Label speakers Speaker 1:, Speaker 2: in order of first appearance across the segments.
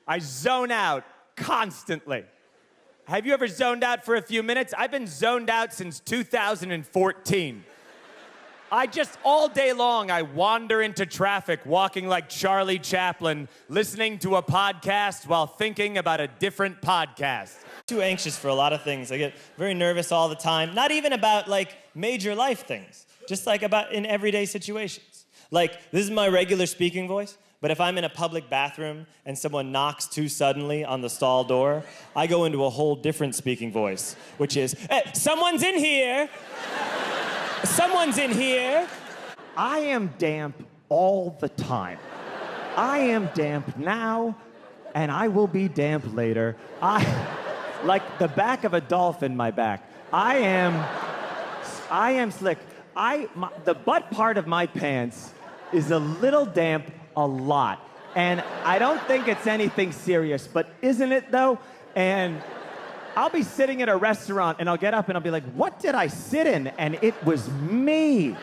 Speaker 1: I zone out constantly. Have you ever zoned out for a few minutes? I've been zoned out since 2014. All day long, I wander into traffic, walking like Charlie Chaplin, listening to a podcast while thinking about a different podcast.
Speaker 2: Too anxious for a lot of things. I get very nervous all the time. Not even about, like, major life things. Just, like, about in everyday situations. Like, this is my regular speaking voice, but if I'm in a public bathroom and someone knocks too suddenly on the stall door, I go into a whole different speaking voice, which is, hey, someone's in here! Someone's in here!
Speaker 1: I am damp all the time. I am damp now, and I will be damp later. Like the back of a dolphin, my back. I am slick. The butt part of my pants is a little damp a lot. And I don't think it's anything serious, but isn't it though? And I'll be sitting at a restaurant and I'll get up and I'll be like, what did I sit in? And it was me.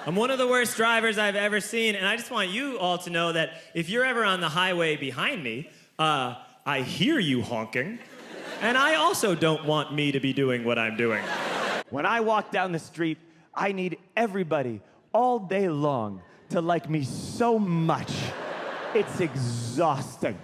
Speaker 2: I'm one of the worst drivers I've ever seen, and I just want you all to know that if you're ever on the highway behind me, I hear you honking, and I also don't want me to be doing what I'm doing.
Speaker 1: When I walk down the street, I need everybody all day long to like me so much. It's exhausting.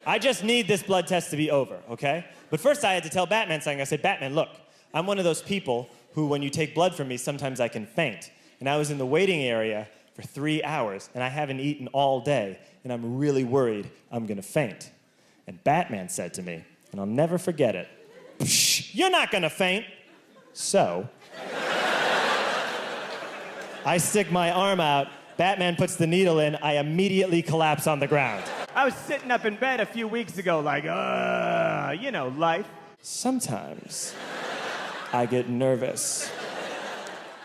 Speaker 2: I just need this blood test to be over, okay? But first I had to tell Batman something. I said, Batman, look, I'm one of those people who, when you take blood from me, sometimes I can faint. And I was in the waiting area for 3 hours, and I haven't eaten all day, and I'm really worried I'm gonna faint. And Batman said to me, and I'll never forget it, "Psh, you're not gonna faint." So, I stick my arm out, Batman puts the needle in, I immediately collapse on the ground.
Speaker 1: I was sitting up in bed a few weeks ago like, life.
Speaker 2: Sometimes I get nervous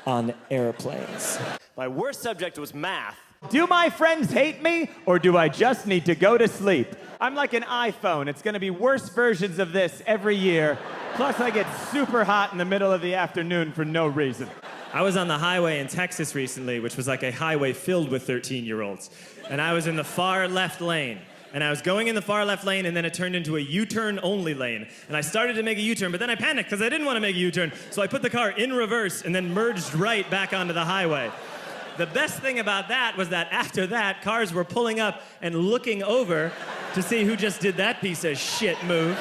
Speaker 2: on airplanes. My worst subject was math.
Speaker 1: Do my friends hate me, or do I just need to go to sleep? I'm like an iPhone. It's gonna be worse versions of this every year. Plus, I get super hot in the middle of the afternoon for no reason.
Speaker 2: I was on the highway in Texas recently, which was like a highway filled with 13-year-olds. And I was in the far left lane. And I was going in the far left lane, and then it turned into a U-turn only lane. And I started to make a U-turn, but then I panicked because I didn't want to make a U-turn. So I put the car in reverse and then merged right back onto the highway. The best thing about that was that after that, cars were pulling up and looking over to see who just did that piece of shit move.